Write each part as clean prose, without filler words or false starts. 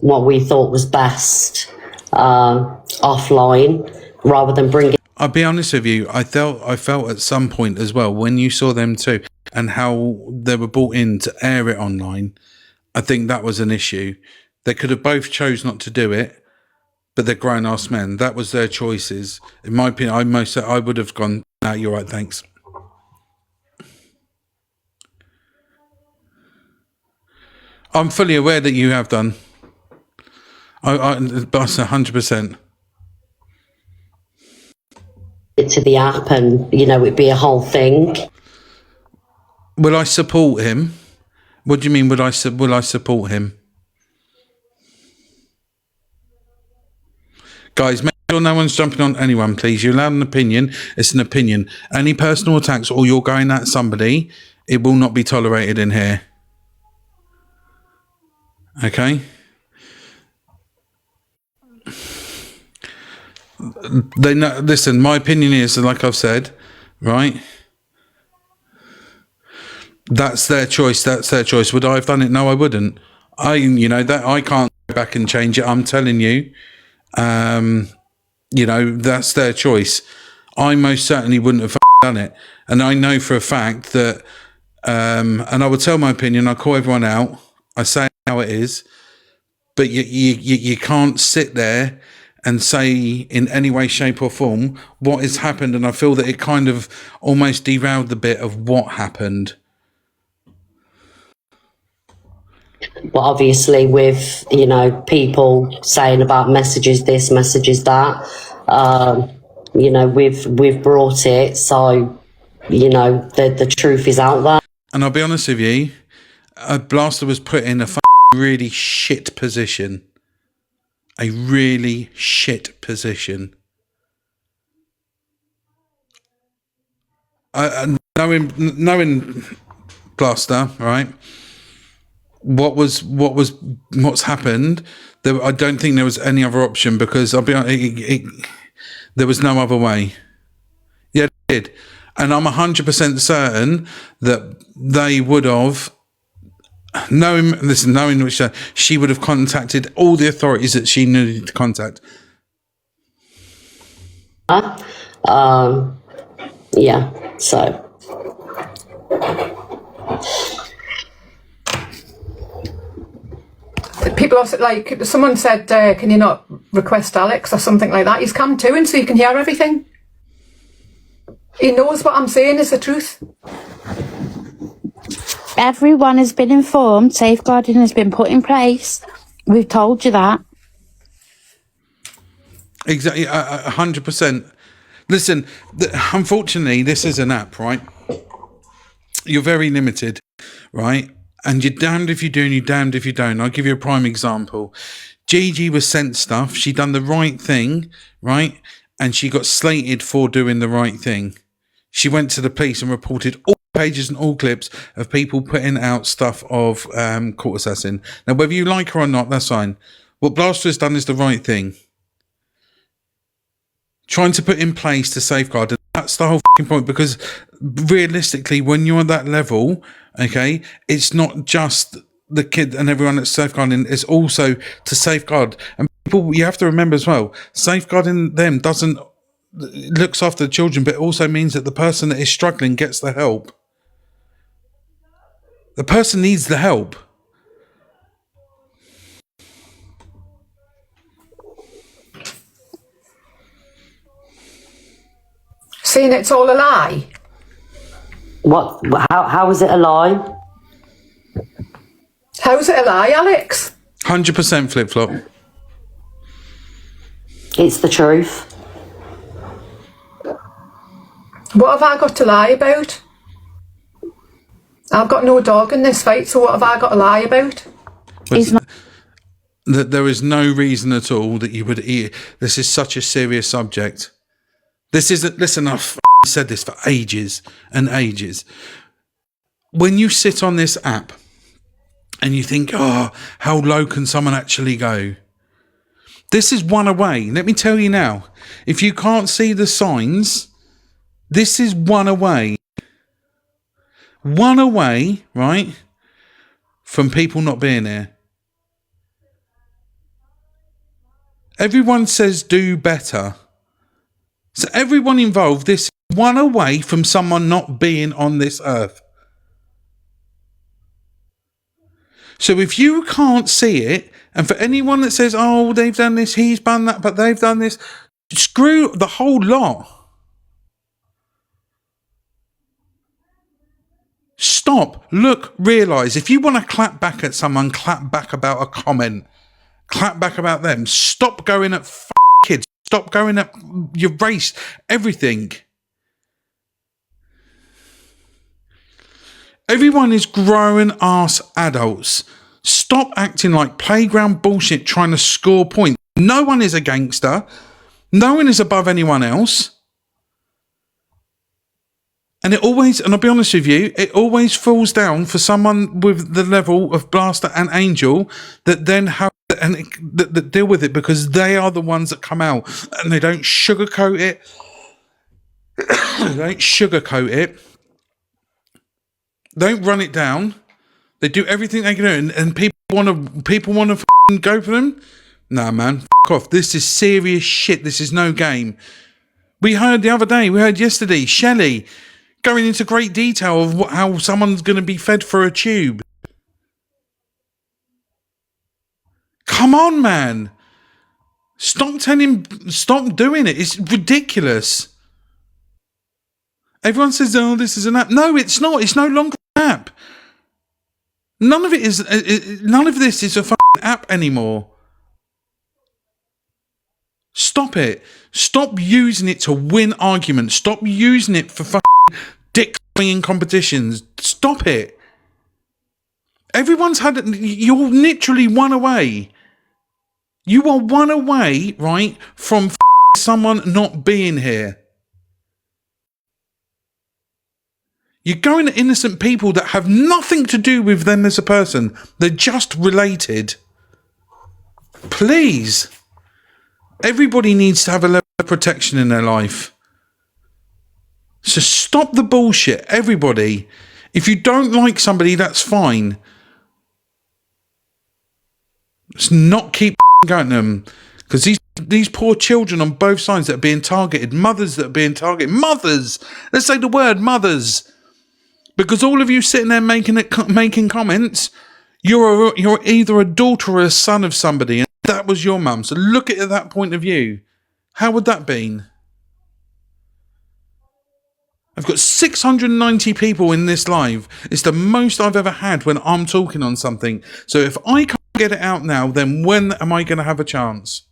what we thought was best offline rather than bringing. I'll be honest with you, I felt at some point as well, when you saw them too, and how they were brought in to air it online, I think that was an issue. They could have both chose not to do it, but they're grown-ass men. That was their choices. In my opinion, I would have gone, no, you're right, thanks. I'm fully aware that you have done. That's 100%. To the app, and it'd be a whole thing. Will I support him? What do you mean? Will I support him? Guys, make sure no one's jumping on anyone, please. You're allowed an opinion. It's an opinion. Any personal attacks or you're going at somebody, it will not be tolerated in here. Okay? They know. Listen, my opinion is, like I've said, right? That's their choice. That's their choice. Would I have done it? No, I wouldn't. That I can't go back and change it. I'm telling you, that's their choice. I most certainly wouldn't have done it. And I know for a fact that, and I would tell my opinion. I call everyone out. I say how it is, but you can't sit there and say in any way, shape or form what has happened. And I feel that it kind of almost derailed the bit of what happened. But obviously with, people saying about messages this, messages that, we've brought it. So, the truth is out there. And I'll be honest with you, Blaster was put in a really shit position. A really shit position. Knowing Blaster, right? What's happened? I don't think there was any other option, because I'll be honest, there was no other way. Yeah, it did, and I'm 100% certain that they would have. Knowing which she would have contacted all the authorities that she needed to contact. Yeah, so. People also, like, someone said, can you not request Alex or something like that? He's come to, and so you can hear everything. He knows what I'm saying is the truth. Everyone has been informed. Safeguarding has been put in place. We've told you that. Exactly, 100%. Listen, unfortunately, this is an app, right? You're very limited, right? And you're damned if you do and you're damned if you don't. I'll give you a prime example. Gigi was sent stuff. She done the right thing, right? And she got slated for doing the right thing. She went to the police and reported all pages and all clips of people putting out stuff of Court Assassin. Now, whether you like her or not, that's fine. What Blaster has done is the right thing. Trying to put in place to safeguard, and that's the whole point, because realistically, when you're at that level, okay, it's not just the kid and everyone that's safeguarding, it's also to safeguard. And people, you have to remember as well, safeguarding them looks after the children, but it also means that the person that is struggling gets the help. The person needs the help. Saying it's all a lie. What? How is it a lie? How's it a lie, Alex? 100% flip-flop. It's the truth. What have I got to lie about? I've got no dog in this fight, so what have I got to lie about? That there is no reason at all that you would eat. This is such a serious subject. This isn't. Listen, I've said this for ages and ages. When you sit on this app and you think, oh, how low can someone actually go? This is one away. Let me tell you now. If you can't see the signs, this is one away. One away, right, from people not being here. Everyone says do better. So everyone involved, this is one away from someone not being on this earth. So if you can't see it, and for anyone that says, oh, they've done this, he's done that, but they've done this, screw the whole lot. Stop, look, realise. If you want to clap back at someone, clap back about a comment. Clap back about them. Stop going at kids. Stop going at your race. Everything. Everyone is grown ass adults. Stop acting like playground bullshit trying to score points. No one is a gangster. No one is above anyone else. And I'll be honest with you, it always falls down for someone with the level of Blaster and Angel that then have that deal with it, because they are the ones that come out and they don't sugarcoat it. They don't sugarcoat it. Don't run it down. They do everything they can do, and people want to go for them. Nah, man, off. This is serious shit. This is no game. We heard yesterday, Shelley going into great detail of how someone's going to be fed for a tube. Come on, man. Stop doing it. It's ridiculous. Everyone says, oh, this is an app. No, it's not. It's no longer an app. None of this is a fucking app anymore. Stop it. Stop using it to win arguments. Stop using it for fucking dick swinging competitions. Stop it. You're literally one away. You are one away, right, from someone not being here. You're going at innocent people that have nothing to do with them as a person. They're just related. Please. Everybody needs to have a level of protection in their life. So stop the bullshit, everybody. If you don't like somebody, that's fine. Let's not keep going at them. Because these poor children on both sides that are being targeted, mothers that are being targeted, mothers, let's say the word mothers. Because all of you sitting there making comments, you're either a daughter or a son of somebody, and that was your mum. So look at it that point of view. How would that been? I've got 690 people in this live. It's the most I've ever had when I'm talking on something. So if I can't get it out now, then when am I going to have a chance?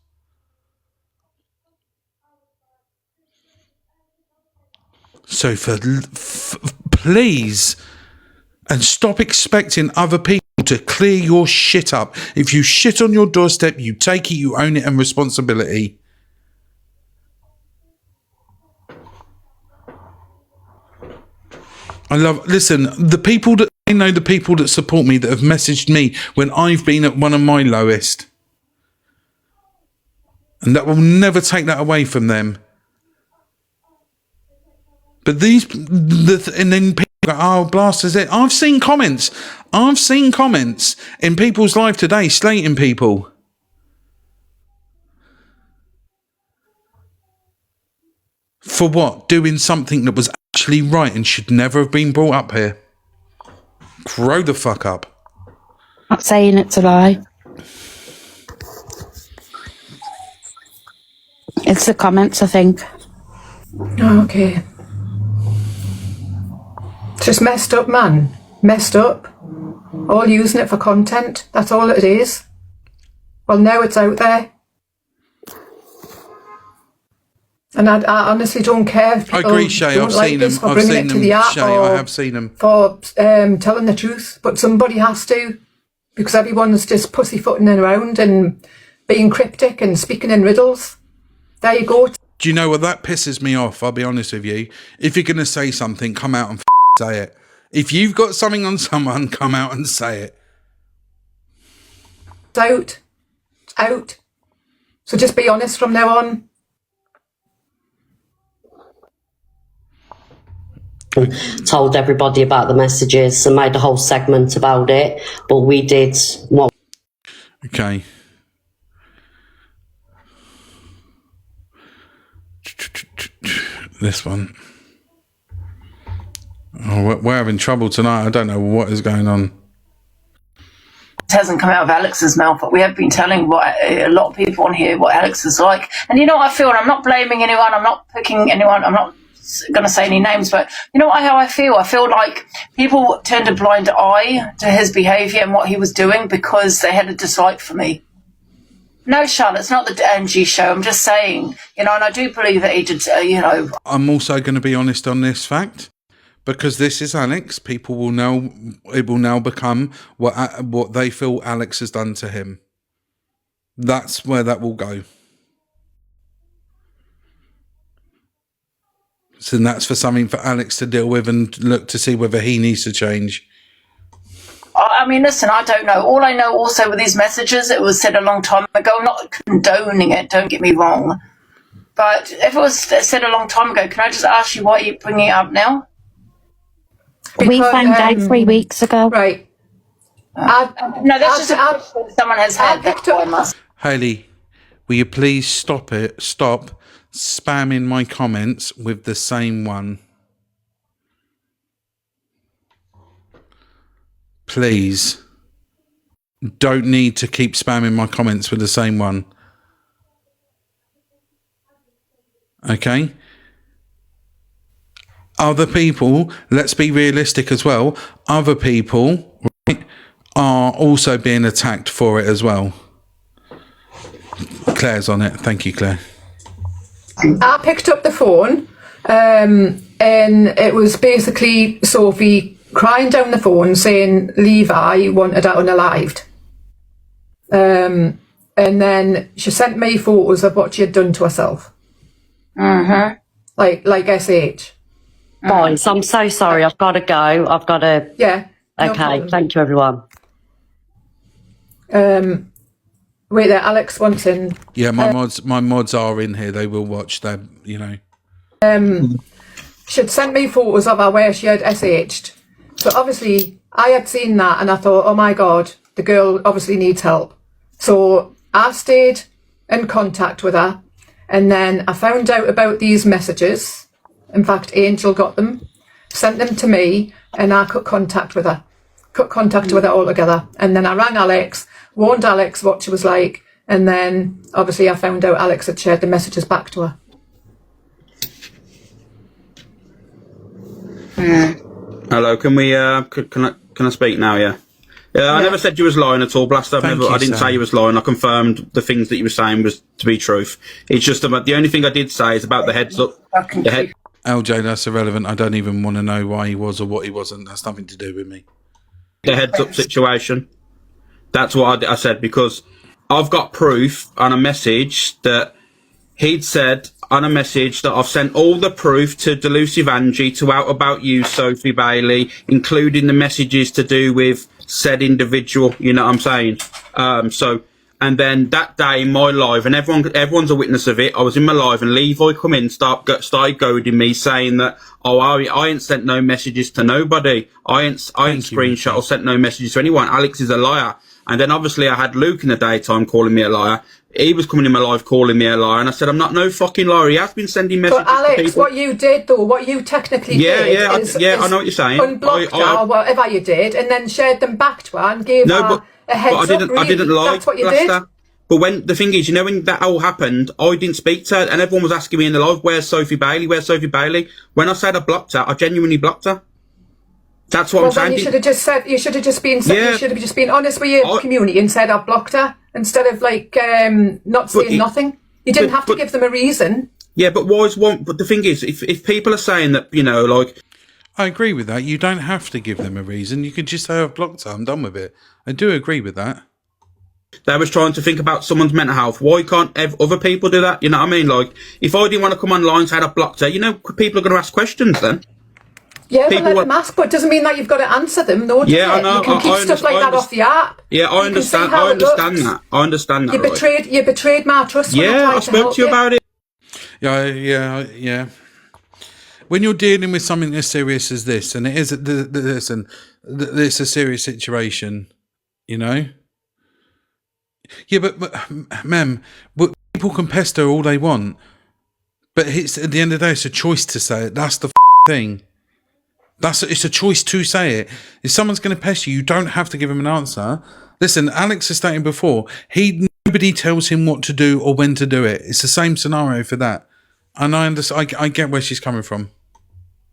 So please, and stop expecting other people to clear your shit up. If you shit on your doorstep, you take it, you own it, and responsibility. Listen, the people that support me, that have messaged me when I've been at one of my lowest. And that will never take that away from them. But and then people go, oh, Blaster's it. I've seen comments in people's life today slating people. For what? Doing something that was actually right and should never have been brought up here. Grow the fuck up. Not saying it to lie. It's the comments, I think. Okay. Just messed up, man. Messed up. All using it for content. That's all it is. Well, now it's out there. And I honestly don't care if people I agree, Shay. don't like this for bringing it to the app, Shay, I have seen them. For telling the truth. But somebody has to, because everyone's just pussyfooting around and being cryptic and speaking in riddles. There you go. Do you know what? That pisses me off, I'll be honest with you. If you're going to say something, come out and say it. If you've got something on someone, come out and say it. It's out. It's out. So just be honest from now on. Told everybody about the messages and made a whole segment about it, but we did what. Okay. This one. Oh, we're having trouble tonight. I don't know what is going on. It hasn't come out of Alex's mouth, but we have been telling what a lot of people on here what Alex is like. And you know what I feel, and I'm not blaming anyone, I'm not picking anyone, I'm not going to say any names, but you know how I feel? I feel like people turned a blind eye to his behaviour and what he was doing because they had a dislike for me. No, Charlotte, it's not the Angie show. I'm just saying, and I do believe that he did, I'm also going to be honest on this fact. Because this is Alex, people will know, it will now become what they feel Alex has done to him. That's where that will go. So that's for something for Alex to deal with and look to see whether he needs to change. I mean, listen, I don't know. All I know also with these messages, it was said a long time ago. I'm not condoning it, don't get me wrong. But if it was said a long time ago, can I just ask you why you're bringing it up now? We found out 3 weeks ago. Right. No, that's just a question someone has had. That's why I must. Hayley, will you please stop spamming my comments with the same one? Please. Don't need to keep spamming my comments with the same one. Okay? Other people, let's be realistic as well, other people, right, are also being attacked for it as well. Claire's on it. Thank you, Claire. I picked up the phone, and it was basically Sophie crying down the phone saying Levi wanted her unalived. And then she sent me photos of what she had done to herself. Mm-hmm. Like SH. Boys, I'm so sorry. I've got to go. I've got to... Yeah. No okay, problem. thank you, everyone. Wait there, Alex wants in. Yeah, my mods are in here. They will watch them, She'd sent me photos of her where she had SH'd. So obviously I had seen that and I thought, oh my God, the girl obviously needs help. So I stayed in contact with her, and then I found out about these messages. In fact, Angel got them, sent them to me, and I cut contact with her altogether. And then I rang Alex, warned Alex what she was like, and then obviously I found out Alex had shared the messages back to her. Hello, can we? Can I speak now? Yeah. Yeah, I never said you was lying at all, Blast. I didn't say you was lying. I confirmed the things that you were saying was to be truth. It's just about the only thing I did say is about the heads up. LJ, that's irrelevant. I don't even want to know why he was or what he wasn't. That's nothing to do with me. The heads up situation. That's what I said, because I've got proof on a message that he'd said on a message that I've sent all the proof to Delusive Angie to Out About You, Sophie Bailey, including the messages to do with said individual. You know what I'm saying? And then that day in my live, and everyone's a witness of it, I was in my live and Levi come in, started goading me, saying that, I ain't sent no messages to nobody. I ain't screenshot or sent no messages to anyone. Alex is a liar. And then obviously I had Luke in the daytime calling me a liar. He was coming in my live calling me a liar, and I said, I'm not no fucking liar. He has been sending messages to people. But Alex, what you did though, what you technically did is I know what you're saying. Unblocked her or whatever you did, and then shared them back to her and gave her a heads up. I didn't lie. That's what you did. But when the thing is, when that all happened, I didn't speak to her, and everyone was asking me in the live, "Where's Sophie Bailey? Where's Sophie Bailey?" When I said I blocked her, I genuinely blocked her. That's what I'm saying. You should have just said. You should have just been honest with your community and said I've blocked her instead of not saying nothing. You didn't have to give them a reason. Yeah, but why is one? But the thing is, if people are saying that, I agree with that. You don't have to give them a reason. You can just say I've blocked her. I'm done with it. I do agree with that. They was trying to think about someone's mental health. Why can't other people do that? You know what I mean? If I didn't want to come online and say I've blocked her, people are going to ask questions then. Yeah, but let them ask, but it doesn't mean that you've got to answer them, no? Yeah, I know. You can keep stuff like that off the app. Yeah, I understand that. I understand that. You betrayed my trust. Yeah, I spoke to you about it. Yeah. When you're dealing with something as serious as this, and it is, listen, it's a serious situation, Yeah, but ma'am, people can pester all they want, But it's at the end of the day, it's a choice to say it. That's the thing. It's a choice to say it. If someone's going to pester you, you don't have to give him an answer. Listen, Alex has stated before, nobody tells him what to do or when to do it. It's the same scenario for that. And I understand. I get where she's coming from.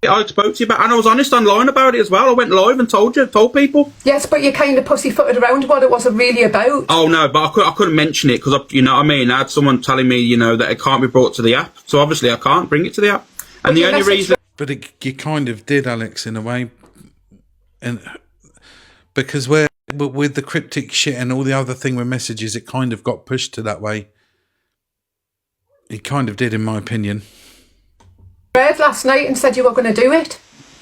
I spoke to you about, and I was honest online about it as well. I went live and told people. Yes, but you kind of pussyfooted around what it wasn't really about. Oh no, but I couldn't mention it because you know what I mean. I had someone telling me, you know, that it can't be brought to the app, so obviously I can't bring it to the app. And the only reason, but you kind of did, Alex, in a way, and because with the cryptic shit and all the other thing with messages, it kind of got pushed to that way. It kind of did, in my opinion. Read last night and said you were going to do it.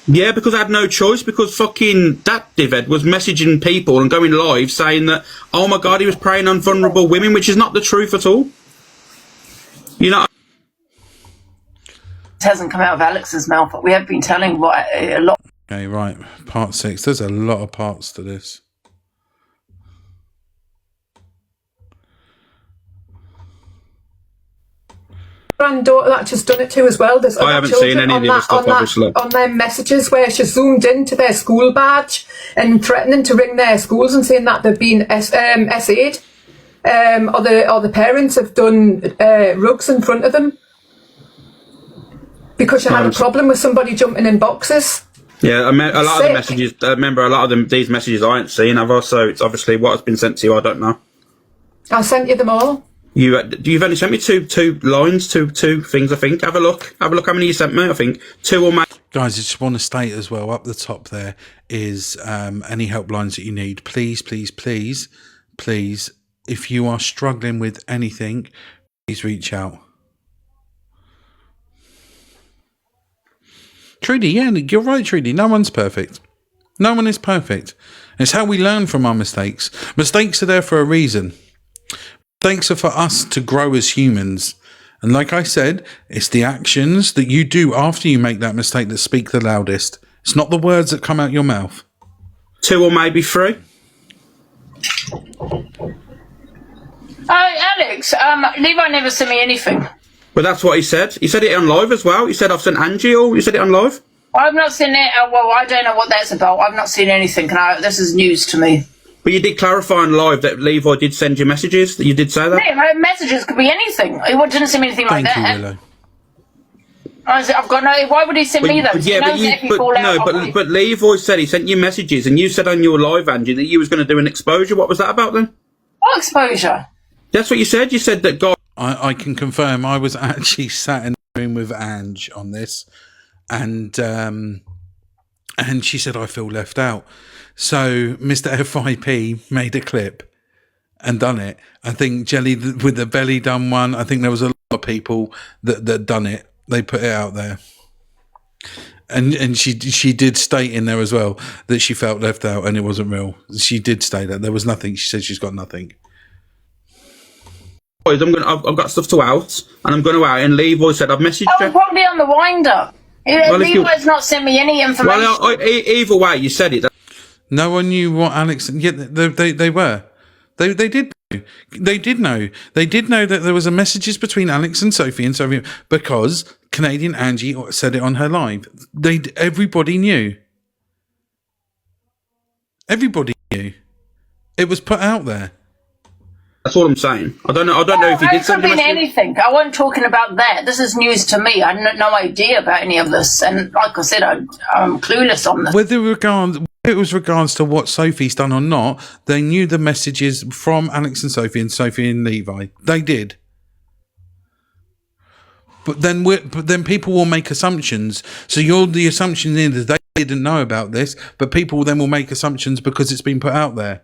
Yeah, because I had no choice, because fucking that divhead was messaging people and going live saying that, oh my God, he was preying on vulnerable women, which is not the truth at all. You know, It hasn't come out of Alex's mouth, but we have been telling what a lot. Okay, right. Part 6. There's a lot of parts to this. Granddaughter that she's done it to as well. There's I haven't seen any of the other stuff, obviously. On their messages where she zoomed into their school badge and threatening to ring their schools and saying that they've been SA'd, or the parents have done rugs in front of them because she had a problem with somebody jumping in boxes. Yeah, a lot of the messages. I remember a lot of these messages I ain't seen, have I? So it's obviously what has been sent to you. I don't know. I sent you them all. You've only sent me two lines, two things. I think. Have a look. Have a look. How many you sent me? I think 2 or maybe. Guys, I just want to state as well, up the top there is any helplines that you need. Please, please, please, please, if you are struggling with anything, please reach out. Trudy, yeah, you're right, Trudy. No one's perfect. No one is perfect. It's how we learn from our mistakes. Mistakes are there for a reason. Mistakes are for us to grow as humans. And like I said, it's the actions that you do after you make that mistake that speak the loudest. It's not the words that come out your mouth. 2 or maybe 3. Alex, Levi never sent me anything. But that's what he said. He said it on live as well. He said, I've sent Angie all. You said it on live? I've not seen it. Well, I don't know what that's about. I've not seen anything. This is news to me. But you did clarify on live that Levi did send you messages. You did say that? Yeah, messages could be anything. He didn't send me anything like that. Thank you, Willow. I've got no. Why would he send me those? Yeah, but Levi said he sent you messages, and you said on your live, Angie, that you was going to do an exposure. What was that about then? What exposure? That's what you said. You said that God. I can confirm I was actually sat in the room with Ange on this, and she said I feel left out. So Mr. FIP made a clip and done it. I think Jelly with the belly done one. I think there was a lot of people that done it. They put it out there, and she did state in there as well that she felt left out and it wasn't real. She did state that there was nothing. She said she's got nothing. I've got stuff to out, and I'm going to out. And Levi said I've messaged you. Probably on the wind-up. Levi's not sent me any information. Well, either way, you said it. No one knew what Alex. Yeah, they were. They did know. They did know. They did know that there was a messages between Alex and Sophie because Canadian Angie said it on her live. Everybody knew. Everybody knew. It was put out there. That's all I'm saying. I don't know if he did send you anything. I wasn't talking about that. This is news to me. I had no idea about any of this. And like I said, I'm clueless on this. Whether it was regards to what Sophie's done or not, they knew the messages from Alex and Sophie and Levi. They did. But then people will make assumptions. So the assumption is they didn't know about this, but people then will make assumptions because it's been put out there.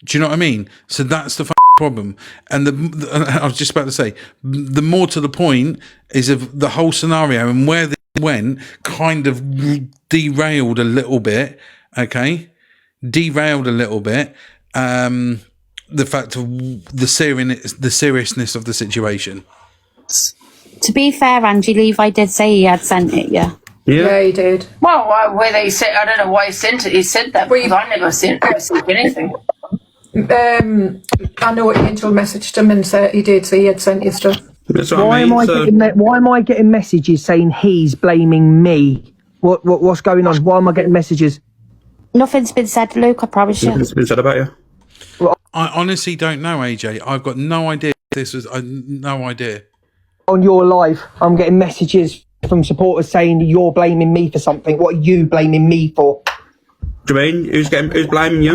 Do you know what I mean? So that's the problem. And I was just about to say, the more to the point is of the whole scenario and where this went kind of derailed a little bit. Okay, derailed a little bit. The fact of the seriousness of the situation. To be fair, Angie, Levi did say he had sent it. Yeah, he did. Well, whether he said, I don't know why he sent it. He said that because I never sent anything. I know Angel messaged him and said he did say he had sent you stuff. That's what Why I mean. am I So, getting why am I getting messages saying he's blaming me? What's going on? Why am I getting messages? Nothing's been said, Luke, I promise you. it's been said about you. I honestly don't know, AJ. I've got no idea. This was no idea. On your live, I'm getting messages from supporters saying you're blaming me for something. What are you blaming me for? Do you mean who's blaming you?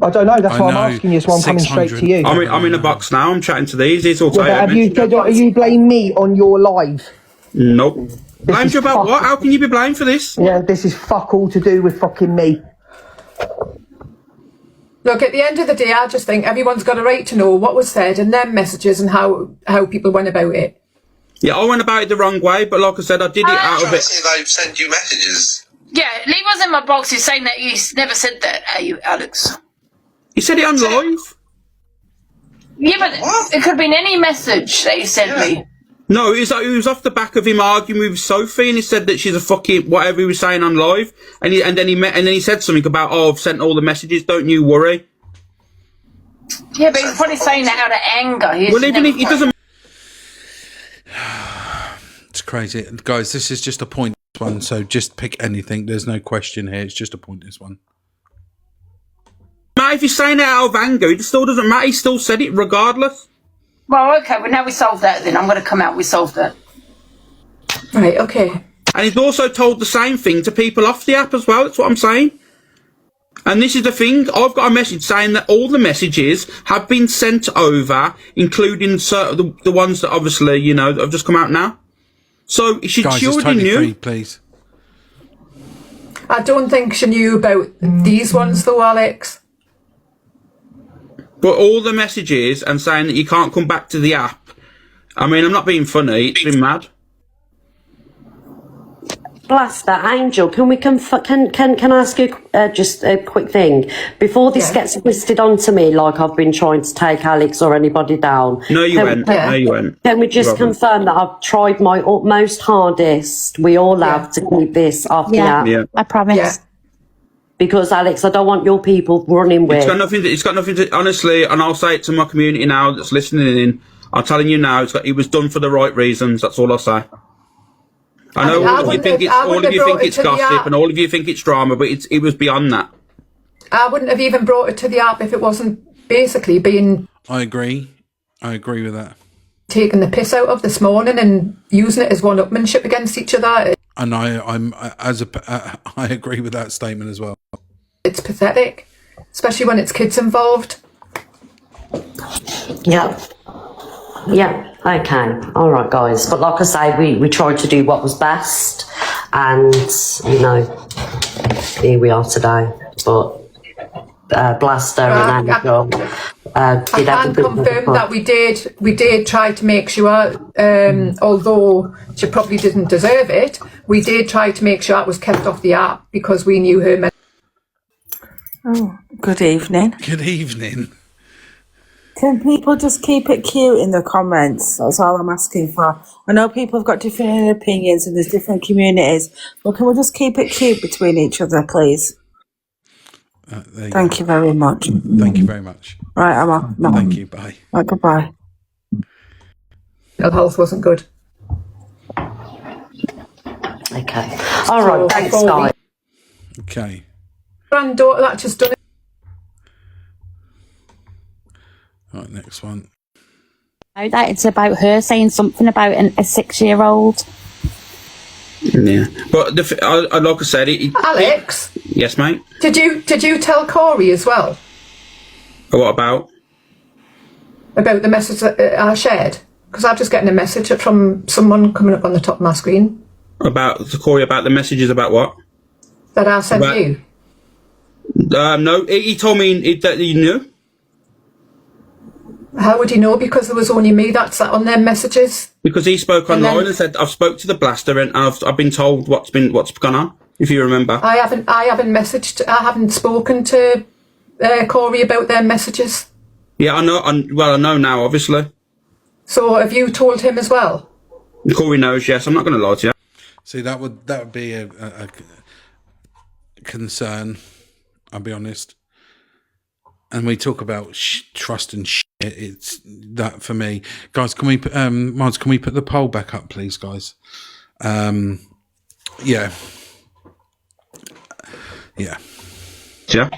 I don't know. That's I why I'm know. asking you. So I'm coming straight to 600. you. I'm in a box now. I'm chatting to these. It's all Yeah, but tight. have you blamed me on your live? Nope. Blamed is you about fuck- what? How can you be blamed for this? Yeah, this is fuck all to do with fucking me. Look, at the end of the day, I just think everyone's got a right to know what was said and their messages and how people went about it. Yeah, I went about it the wrong way, but like I said, I did it out of it. They've sent you messages. Yeah, Lee was in my box. He's saying that he's never said that, Alex. You said it on live. Yeah, but it could have been any message that he sent me. No, it was off the back of him arguing with Sophie, and he said that she's a fucking whatever he was saying on live, and then he said something about, oh, I've sent all the messages. Don't you worry. Yeah, but he's probably saying that out of anger. Well, even if it doesn't. It's crazy, guys. This is just a pointless one. So just pick anything. There's no question here. It's just a pointless one. Matter if he's saying it out of anger, it still doesn't matter. He still said it regardless. Well, okay, well, now we solved that then. I'm going to come out. We solved that. Right, okay. And he's also told the same thing to people off the app as well. That's what I'm saying. And this is the thing. I've got a message saying that all the messages have been sent over, including the ones that obviously, you know, have just come out now. So she Guys, it's already totally knew. free, please. I don't think she knew about these ones though, Alex. But all the messages and saying that you can't come back to the app. I mean, I'm not being funny. It's been mad. Blaster, Angel, can I ask you just a quick thing? Before this gets twisted onto me like I've been trying to take Alex or anybody down. No, you went. No, you went. Can we just You haven't. confirm that I've tried my utmost hardest, we all have, to keep this off the app? Yeah. I promise. Yeah. Because, Alex, I don't want your people running with... It's got nothing to, honestly, and I'll say it to my community now that's listening in. I'm telling you now, it was done for the right reasons. That's all I'll say. I know all of you think it's gossip and all of you think it's drama, but it was beyond that. I wouldn't have even brought it to the app if it wasn't basically being I agree with that. taken the piss out of this morning and using it as one-upmanship against each other. And I agree with that statement as well. It's pathetic, especially when it's kids involved. Yeah. Yeah, okay. All right, guys. But like I say, we tried to do what was best. And, you know, here we are today. But Blaster and Angel I did can confirm that we did try to make sure, although she probably didn't deserve it, we did try to make sure it was kept off the app because we knew her. Oh, good evening. Good evening. Can people just keep it cute in the comments? That's all I'm asking for. I know people have got different opinions and there's different communities, but can we just keep it cute between each other, please? Thank you very much. Thank you very much. Right, I'm off. No. Thank you. Bye. Right, goodbye. Mental health wasn't good. Okay. All right, thanks, guys. Okay. Granddaughter that just done it. Right, next one. That it's about her saying something about a 6-year-old. Yeah, but like I said, Alex, yes, mate. did you tell Corey as well What about? about the message that I shared? Because I'm just getting a message from someone coming up on the top of my screen About Corey, about the messages about what? that I sent About- you. No, he told me that he knew. How would he know? Because there was only me that sat on their messages. Because he spoke And online then- and said, "I've spoke to the Blaster and I've been told what's gone on." If you remember, I haven't spoken to Corey about their messages. yeah, I know. I know now, obviously. So have you told him as well? Corey knows. Yes, I'm not going to lie to you. See, that would be a concern. I'll be honest. and we talk about trust and shit, it's that for me. Guys, can we, Mods, can we put the poll back up, please, guys? Yeah. Yeah. Yeah.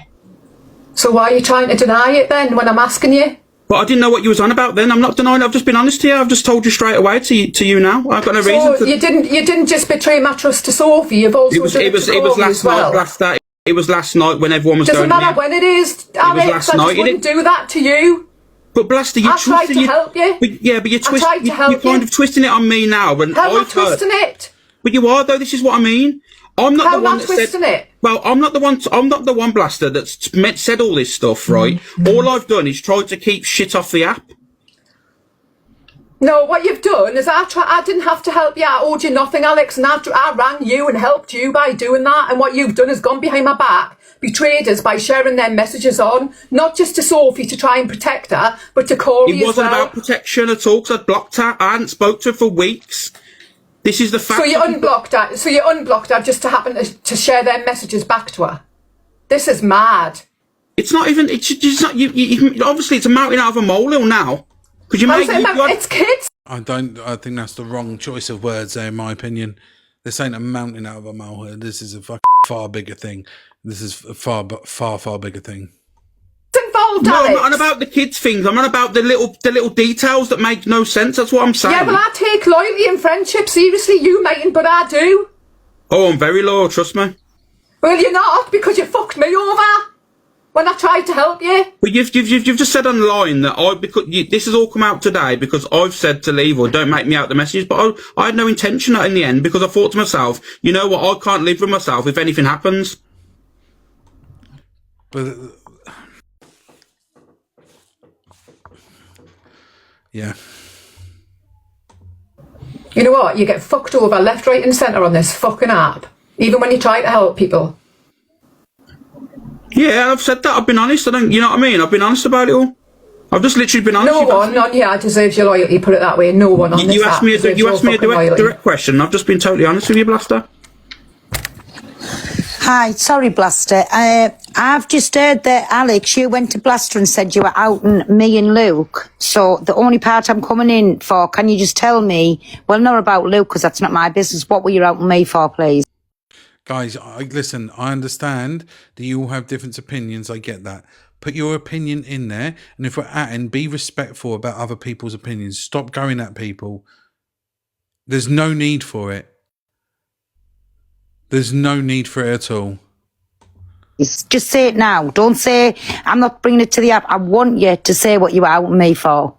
So why are you trying to deny it then when I'm asking you? But I didn't know what you was on about then. I'm not denying it. I've just been honest to you. I've just told you straight away to you now. I've got no reason So to... you didn't just betray my trust to Sophie, you've also It was last night, It was last night when everyone was Doesn't going... matter when it is, Alex, last I night, just wouldn't do that to you. But Blaster, I tried to help you. But you're help kind you. of twisting it on me now. And How am I I've heard... twisting it? But you are, though. This is what I mean. I'm not How the am one I that twisting said... it? Well, I'm not the one, Blaster, that's said all this stuff, right? All I've done is tried to keep shit off the app. No, what you've done is I didn't have to help you. I owed you nothing, Alex, and I rang you and helped you by doing that. And what you've done is gone behind my back, betrayed us by sharing their messages on, not just to Sophie to try and protect her, but to Corey as well. It wasn't about protection at all, because I'd blocked her. I hadn't spoke to her for weeks. This is the fact. So you unblocked her just to happen to share their messages back to her. This is mad. It's not even. It's not. You obviously, it's a mountain out of a molehill now. Because It's kids. I think that's the wrong choice of words there, in my opinion. This ain't a mountain out of a molehill. This is a far bigger thing. This is a far bigger thing. It's involved, No, Alex. I'm not on about the kids things. I'm on about the little details that make no sense. That's what I'm saying. Yeah, well, I take loyalty and friendship seriously. You mightn't, but I do. Oh, I'm very loyal. Trust me. Well, you're not, because you fucked me over when I tried to help you. But you've just said online that this has all come out today because I've said to leave or don't make me out the messages. But I had no intention in the end because I thought to myself, you know what? I can't live with myself if anything happens. But yeah. You know what? You get fucked over left, right and centre on this fucking app. Even when you try to help people. Yeah, I've said that. I've been honest. You know what I mean? I've been honest about it all. I've just literally been honest. No one on here deserves your loyalty, put it that way. No one on this app deserves your fucking loyalty. direct question. I've just been totally honest with you, Blaster. Hi, sorry, Blaster. I've just heard that, Alex, you went to Blaster and said you were outing me and Luke. So the only part I'm coming in for, can you just tell me, well, not about Luke, because that's not my business. What were you outing me for, please? Guys, listen, I understand that you all have different opinions. I get that. Put your opinion in there. And if we're and be respectful about other people's opinions. Stop going at people. There's no need for it. There's no need for it at all. Just say it now. Don't say, I'm not bringing it to the app. I want you to say what you were outing me for.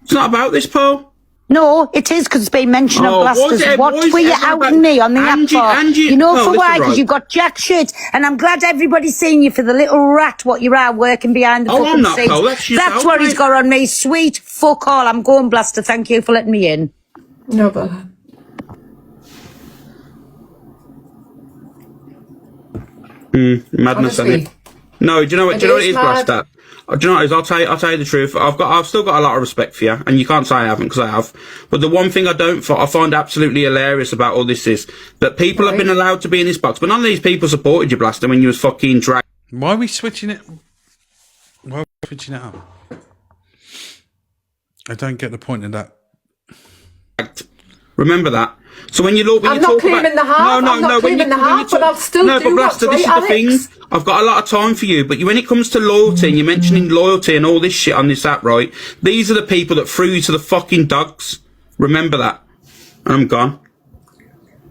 It's not about this, Paul. No, it is, because it's been mentioned on Blasters. What were you outing me on the app for? You know for why? Because you've got jack shit. And I'm glad everybody's seeing you for the little rat what you are working behind the fucking scenes. That's what he's got on me. Sweet fuck all. I'm going, Blaster. Thank you for letting me in. No bother. Madness, Honestly, no, do you know what? Do you know what it is, mad. Blaster? Do you know what it is? I'll tell you the truth. I've still got a lot of respect for you, and you can't say I haven't, because I have. But the one thing I find absolutely hilarious about all this is that people have been allowed to be in this box, but none of these people supported you, Blaster, when you was fucking dragged. Why are we switching it? Why are we switching it up? I don't get the point of that. Remember that. So when you look, I'm not claiming the half. I'm not claiming the half, but I'll still do but Blaster, what's this right, is the Alex. thing. I've got a lot of time for you, but when it comes to loyalty, and you're mentioning loyalty and all this shit on this app, right? These are the people that threw you to the fucking dogs. Remember that. And I'm gone.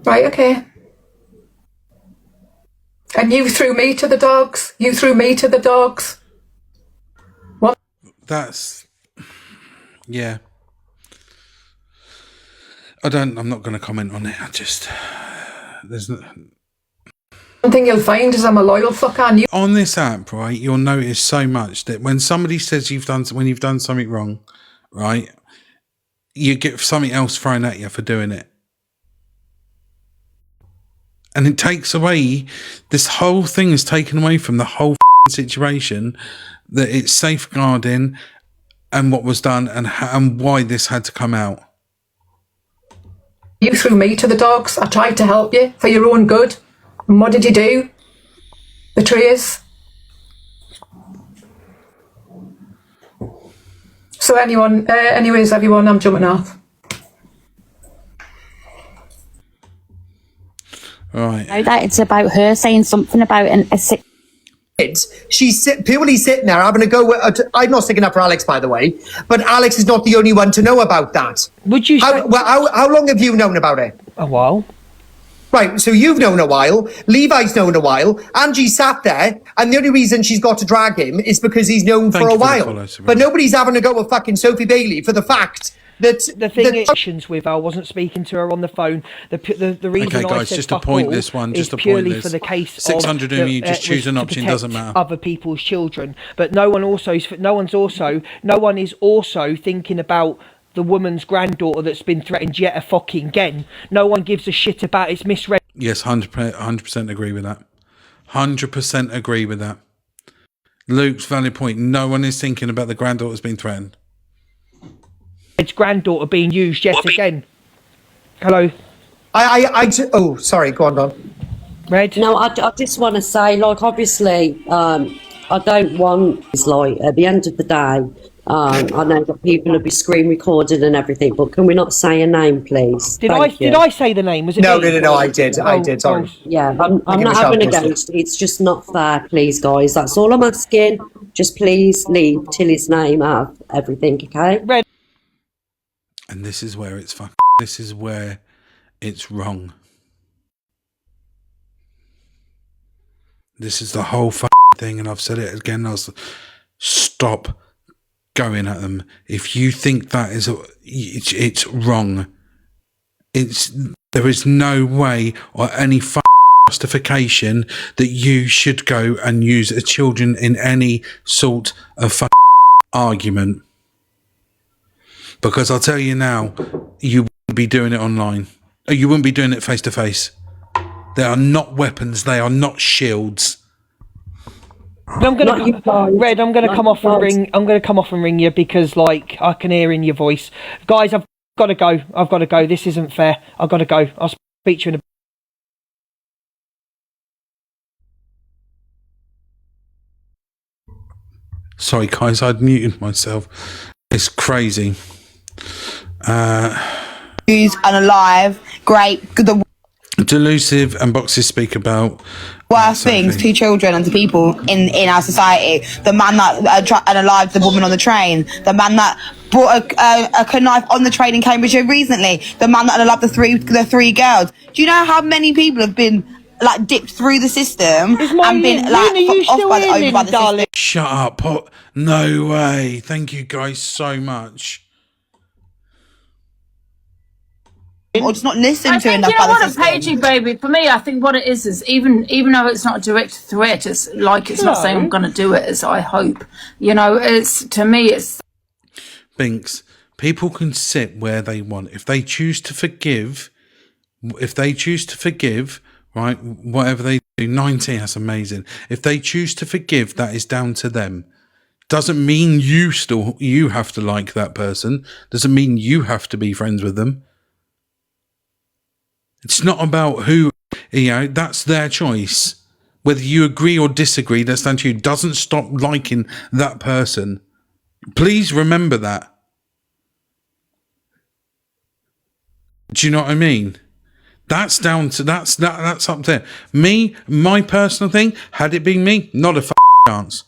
Right, okay. And you threw me to the dogs. You threw me to the dogs. What? That's... Yeah. I'm not going to comment on it. There's no... One thing you'll find is I'm a loyal fucker. And you... On this app, right, you'll notice so much that when somebody says when you've done something wrong, right, you get something else thrown at you for doing it. And it takes away, this whole thing is taken away from the whole situation, that it's safeguarding and what was done and why this had to come out. You threw me to the dogs. I tried to help you for your own good. And what did you do? Betray us. So anyways, everyone, I'm jumping off. Right. No, that it's about her saying something about a sick. She's purely sitting there having a go. I'm not sticking up for Alex, by the way, but Alex is not the only one to know about that. Would you? How long have you known about it? A while. Right, so you've known a while. Levi's known a while. Angie sat there, and the only reason she's got to drag him is because he's known for a while. But nobody's having a go at fucking Sophie Bailey for the fact that the thing is with her, I wasn't speaking to her on the phone. The reason Okay, guys, I said just to fuck point all this one, just is to point purely this. for the case 600 of of you, just choose an was to option, doesn't protect matter. Other people's children, but no one is also thinking about the woman's granddaughter that's been threatened yet a fucking again. No one gives a shit about its misread. Yes, 100% agree with that. 100% agree with that. Luke's valid point. No one is thinking about the granddaughter's being threatened. Its granddaughter being used yet again. Hello. Oh, sorry. Go on, Don. Red. No, I just want to say, like, obviously, I don't want. It's like at the end of the day. I know that people will be screen recorded and everything, but can we not say a name, please? Did I say the name? Was it? No, I did. I did. Sorry. Yeah, I'm not having against. It's just not fair, please, guys. That's all I'm asking. Just please leave Tilly's name out of everything, okay? Red. And this is where it's fuck. This is where it's wrong. This is the whole thing, and I've said it again. Stop going at them. If you think that is, it's wrong. There is no way or any justification that you should go and use children in any sort of argument. Because I'll tell you now, you wouldn't be doing it online. You wouldn't be doing it face to face. They are not weapons. They are not shields. I'm gonna come off and ring. I'm gonna come off and ring you because, like, I can hear in your voice, guys. I've got to go. This isn't fair. I've got to go. I'll speak to you in a. Sorry, guys. I'd muted myself. It's crazy. Who's unalive? Great. The Delusive and Boxes speak about worst things to children and to people in our society. The man that unalived the woman on the train. The man that brought a knife on the train in Cambridgeshire recently. The man that unalived the three girls. Do you know how many people have been like dipped through the system and been like off by the system? Shut up, no way. Thank you guys so much. Or just not listened I to think, enough you know by the what, system. Paigey, baby, for me, I think what it is even though it's not a direct threat, it's like it's not saying I'm going to do it, as I hope. You know, it's, to me, it's... Binks, people can sit where they want. If they choose to forgive, right, whatever they do, 19, that's amazing. If they choose to forgive, that is down to them. Doesn't mean you have to like that person. Doesn't mean you have to be friends with them. It's not about who, that's their choice. Whether you agree or disagree, that's down to you. Doesn't stop liking that person. Please remember that. Do you know what I mean? That's down to, that's up there. Me, my personal thing, had it been me, not a chance.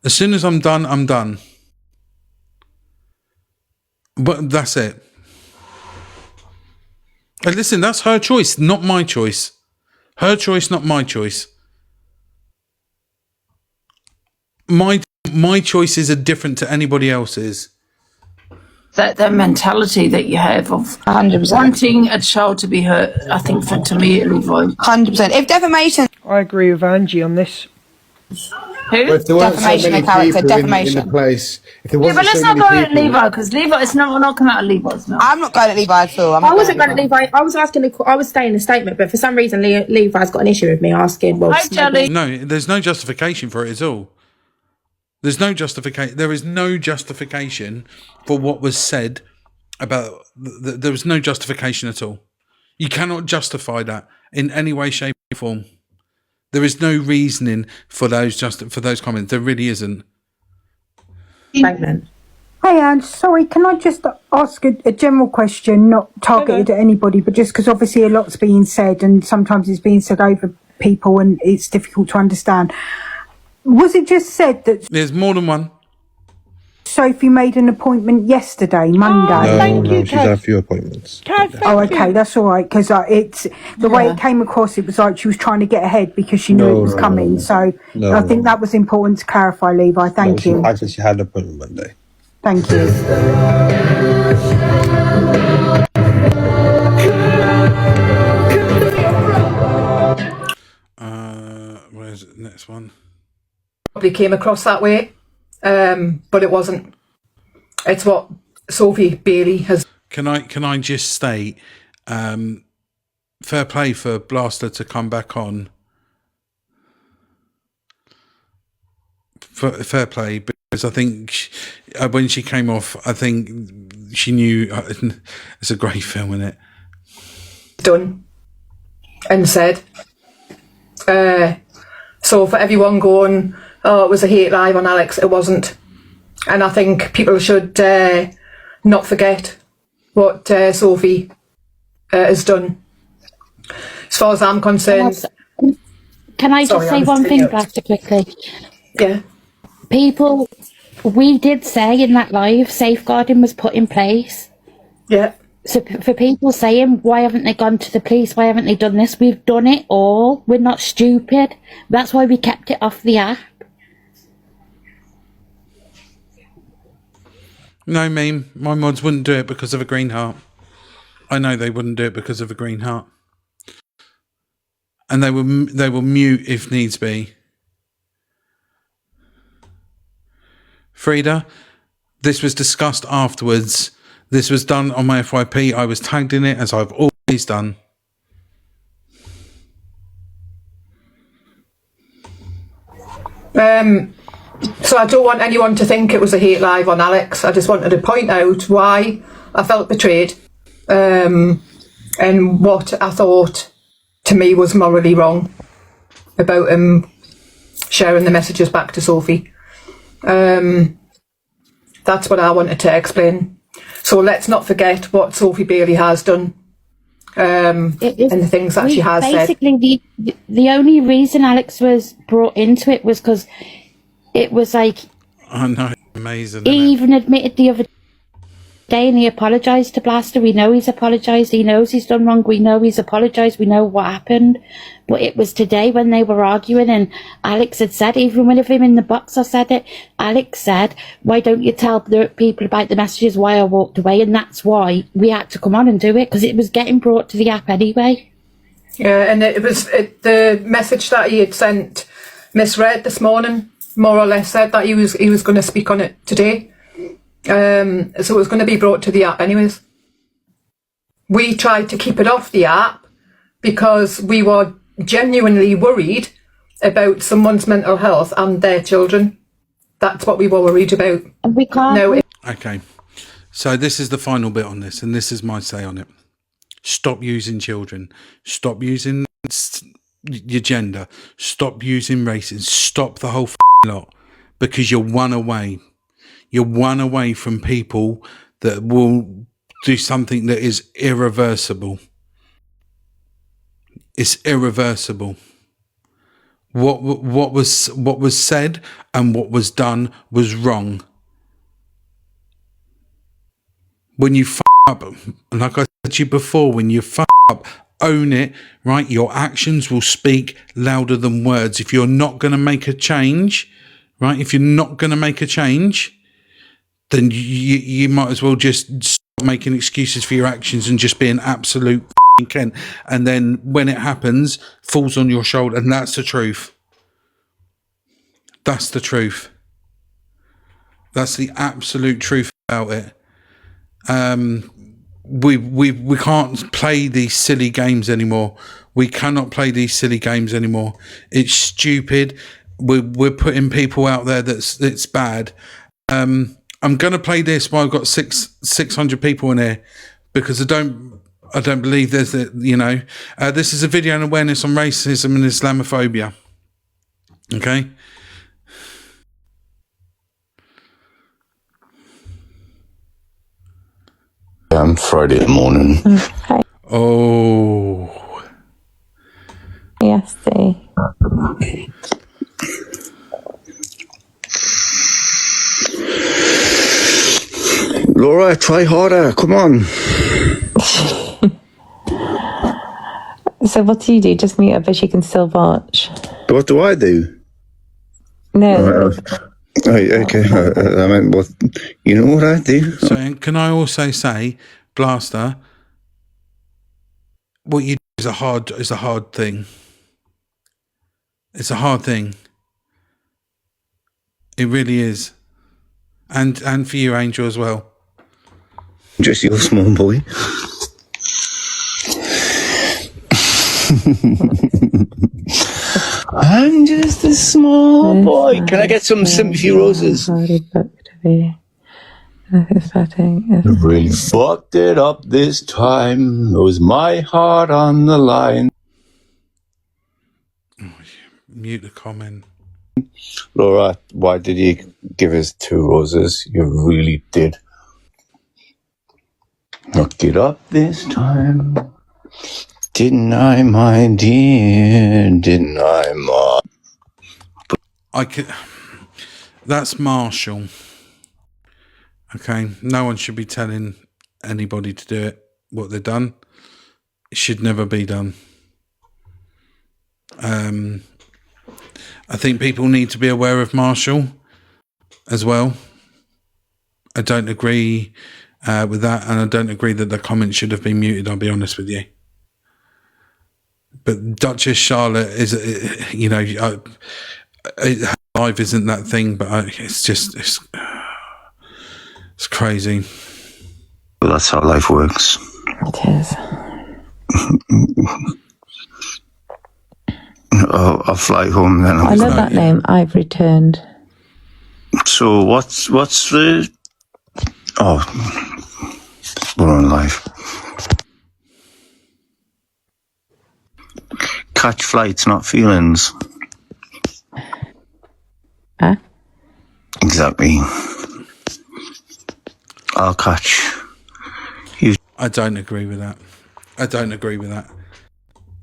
As soon as I'm done, I'm done. But that's it. And listen, that's her choice, not my choice. Her choice, not my choice. My choices are different to anybody else's. That mentality that you have of 100%. wanting a child to be hurt, I think to me it avoids. 100%. If defamation... I agree with Angie on this. Who? If there weren't defamation of character, defamation. In the place. If there Yeah, wasn't but let's so not many go at people- Levi, because Levi, it's not come out of Levi's mouth. I'm not going at Levi at all. I wasn't going at Levi. I was asking. I was saying a statement, but for some reason, Levi's got an issue with me asking. Well, Hi, Jelly. No, there's no justification for it at all. There's no justification. There is no justification for what was said about. There was no justification at all. You cannot justify that in any way, shape, or form. There is no reasoning for those comments. There really isn't. Pregnant. Hey, Anne, sorry, can I just ask a general question, not targeted at anybody, but just because obviously a lot's being said and sometimes it's being said over people and it's difficult to understand. Was it just said that There's more than one. Sophie made an appointment yesterday, Monday? No, she's had a few appointments. Okay, that's all right, because it's the way it came across, it was like she was trying to get ahead because she knew it was coming. So I think that was important to clarify, Levi. Thank you. I said she had an appointment Monday. Thank you. Where's the next one? Probably came across that way, but it wasn't. It's what Sophie Bailey has. Can I just state, fair play for Blaster to come back on. Fair play, because I think when she came off, I think she knew it's a great film, isn't it? Done and said. So for everyone going, oh, it was a hate live on Alex, it wasn't. And I think people should not forget what Sophie has done. As far as I'm concerned. Can I just say one thing, Blaster, quickly? Yeah. People, we did say in that live, safeguarding was put in place. Yeah. So for people saying, why haven't they gone to the police? Why haven't they done this? We've done it all. We're not stupid. That's why we kept it off the app. No, meme. My mods wouldn't do it because of a green heart. I know they wouldn't do it because of a green heart. And they will mute if needs be. Frida, this was discussed afterwards. This was done on my FYP. I was tagged in it, as I've always done. So I don't want anyone to think it was a hate live on Alex. I just wanted to point out why I felt betrayed, and what I thought to me was morally wrong about him sharing the messages back to Sophie. That's what I wanted to explain. So let's not forget what Sophie Bailey has done, and the things that she has said. Basically, the only reason Alex was brought into it was because it was like... I know, amazing. He even admitted the other day and he apologised to Blaster. We know he's apologised. He knows he's done wrong. We know he's apologised. We know what happened. But it was today when they were arguing and Alex had said, even with him in the box, I said it, Alex said, why don't you tell the people about the messages, why I walked away? And that's why we had to come on and do it, because it was getting brought to the app anyway. Yeah, and it was the message that he had sent misread this morning, more or less said that he was going to speak on it today. So it was going to be brought to the app anyways. We tried to keep it off the app because we were genuinely worried about someone's mental health and their children. That's what we were worried about. And we can't... Okay, so this is the final bit on this, and this is my say on it. Stop using children. Stop using your gender. Stop using races. Stop the whole lot, because you're one away. You're one away from people that will do something that is irreversible. It's irreversible. What was said and what was done was wrong. When you up, like I said to you before, when you up, own it, right? Your actions will speak louder than words. If you're not going to make a change, right? If you're not going to make a change, then you might as well just stop making excuses for your actions and just be an absolute Kent. And then when it happens, falls on your shoulder. And that's the truth. That's the truth. That's the absolute truth about it. We can't play these silly games anymore. We cannot play these silly games anymore. It's stupid. We're putting people out there that's bad. I'm going to play this while I've got 600 people in here, because I don't believe there's this is a video on awareness on racism and Islamophobia. Okay. Friday morning. Okay. Oh. Yes, Laura, try harder. Come on. So what do you do? Just mute her, but she can still watch. What do I do? No. Okay. I mean, what? You know what I do? So, and can I also say, Blaster, what you do is a hard thing. It's a hard thing. It really is, and for you, Angel, as well. Just your small boy. I'm just a small boy. Can I get some sympathy roses? Really fucked it up this time. It was my heart on the line. Mute the comment. Laura, why did you give us 2 roses? You really did. Fuck it up this time. Didn't I, my dear? Didn't I, Ma? That's Marshall. Okay, no one should be telling anybody to do it. What they've done, it should never be done. I think people need to be aware of Marshall as well. I don't agree with that, and I don't agree that the comment should have been muted. I'll be honest with you. But Duchess Charlotte is, you know, live isn't that thing, but it's just it's crazy. Well, that's how life works. It is. I'll fly home then. I love that name. I've returned. So what's the? Oh, we're on live. Catch flights, not feelings. Huh? Exactly. I'll catch you. I don't agree with that.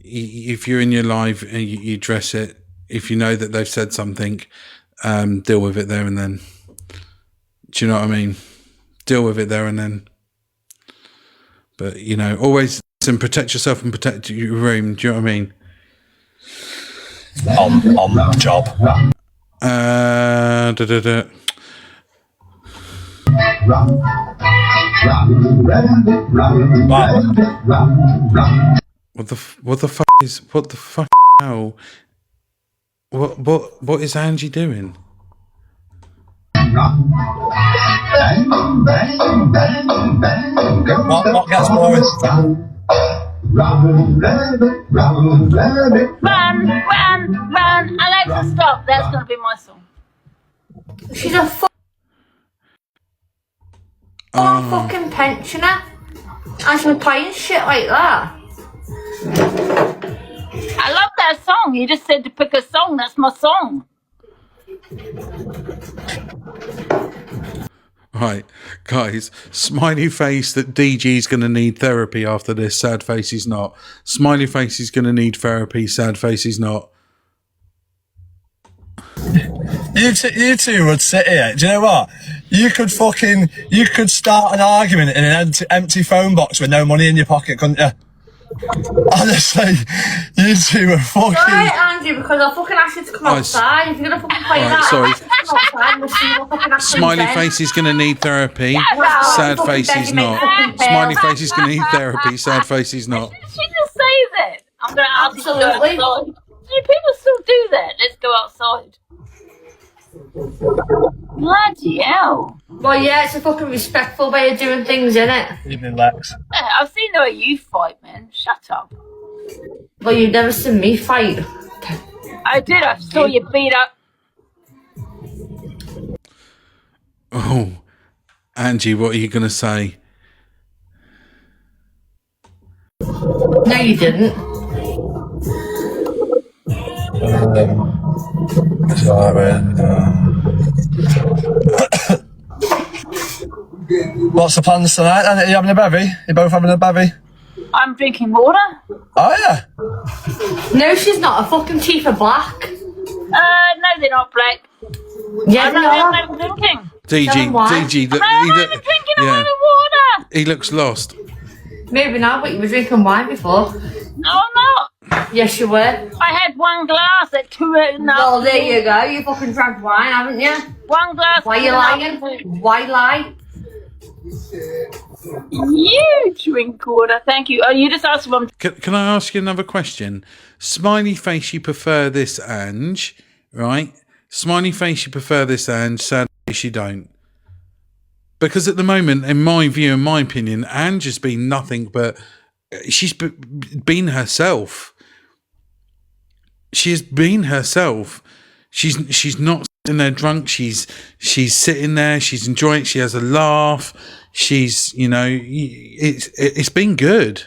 If you're in your live and you address it, if you know that they've said something, deal with it there and then. Do you know what I mean? Deal with it there and then. But, you know, always protect yourself and protect your room. Do you know what I mean? On that job. What the fuck hell? What is Angie doing? What gets more Run! Alexa, stop. That's gonna be my song. She's a fucking pensioner. And she's playing shit like that. I love that song. You just said to pick a song. That's my song. Right, guys, smiley face that DG's going to need therapy after this, sad face he's not. Smiley face he's going to need therapy, sad face he's not. You two would sit here. Do you know what? You could start an argument in an empty phone box with no money in your pocket, couldn't you? Honestly, you two were fucking... Right, Andrew, because I'll fucking ask you to come outside. If you're going to fucking play that, sorry. outside, Smiley face is going to need therapy, sad face he's not. Smiley face is going to need therapy, sad face he's not. She just says it. I'm going to ask you to go outside. Do people still do that? Let's go outside. Bloody hell. Well, yeah, it's a fucking respectful way of doing things, isn't it? Evening, Lex. Yeah, I've seen the way you fight, man. Shut up. Well, you've never seen me fight. I did. I saw you beat up. Oh, Angie, what are you going to say? No, you didn't. What's the plans tonight? Are you having a bevy? You both having a bevy? I'm drinking water. Oh yeah. No, she's not. A fucking teeth are black. No, they're not black. Yeah, they are. I'm drinking. DG, look, I'm drinking a lot of water. he looks lost. Maybe not, but you were drinking wine before. No, I'm not. Yes, you were. I had one glass at 2:30. Well, there you go. You fucking drank wine, haven't you? One glass. Why are you lying? Why lie? You drink water. Thank you. Oh, you just asked one. Can I ask you another question? Smiley face, you prefer this, Ange, right? Smiley face, you prefer this, Ange. Sad face, you don't. Because at the moment, in my view, in my opinion, Ange has been nothing but she's been herself. She has been herself. She's not sitting there drunk. She's sitting there. She's enjoying it. She has a laugh. She's, it's been good.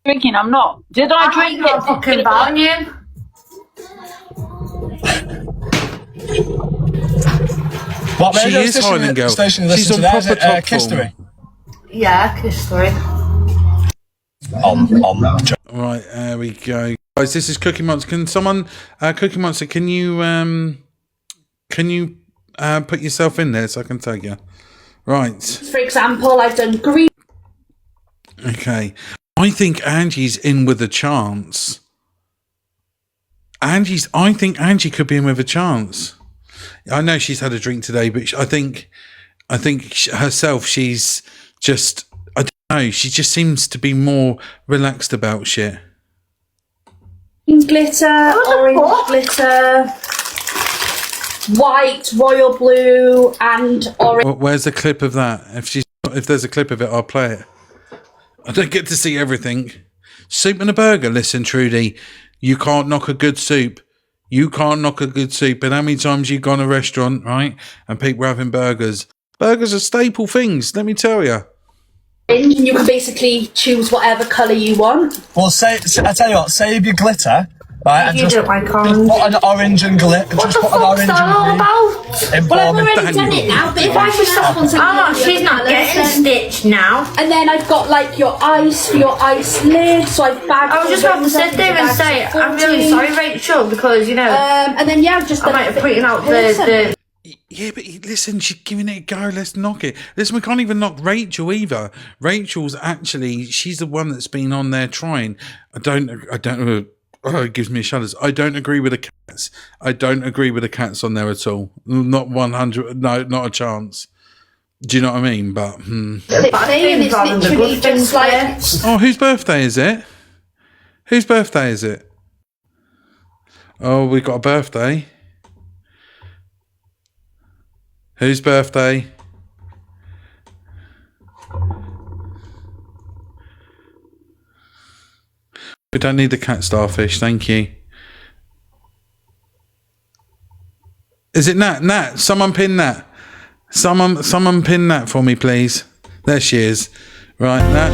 Drinking, I'm not. Did I drink it? Fucking volume. What She radio is Highland Girl. station She's listen on to that? Is proper it top Kiss form. Story? Yeah, Kiss Story. Right, there we go, guys. This is Cookie Monster. Can someone, Cookie Monster? Can you put yourself in there so I can tag you? Right. For example, I've done green. Okay. I think Angie's in with a chance. I think Angie could be in with a chance. I know she's had a drink today, but I think herself, she's just, I don't know, she just seems to be more relaxed about shit. Glitter, orange glitter, white, royal blue, and orange. Where's the clip of that? If there's a clip of it, I'll play it. I don't get to see everything. Soup and a burger. Listen, Trudy, you can't knock a good soup. You can't knock a good soup. And how many times you gone to a restaurant, right, and people are having burgers? Burgers are staple things, let me tell you. And you can basically choose whatever colour you want. Well, I tell you what, save your glitter, right? And You just don't like put orange. an orange and glitter. What the fuck's that all about? Well, I've already done it now, but if I just stop on something... Oh, she's not getting stitched now. And then I've got, like, your ice for your ice lid, so I've bagged... I was just about to sit there and say, I'm really sorry, Rachel, because, and then, yeah, just... I might have put out the... Yeah, but listen, she's giving it a go. Let's knock it. Listen, we can't even knock Rachel either. Rachel's actually, she's the one that's been on there trying. I don't know. Oh, it gives me shudders. I don't agree with the cats. I don't agree with the cats on there at all. Not 100. No, not a chance. Do you know what I mean? But It's literally just like... oh, whose birthday is it? Whose birthday is it? Oh, we got a birthday. Whose birthday? We don't need the cat starfish, thank you. Is it Nat? Nat, someone pin that. Someone pin that for me, please. There she is. Right, Nat.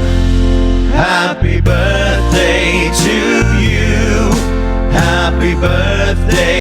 Happy birthday to you. Happy birthday.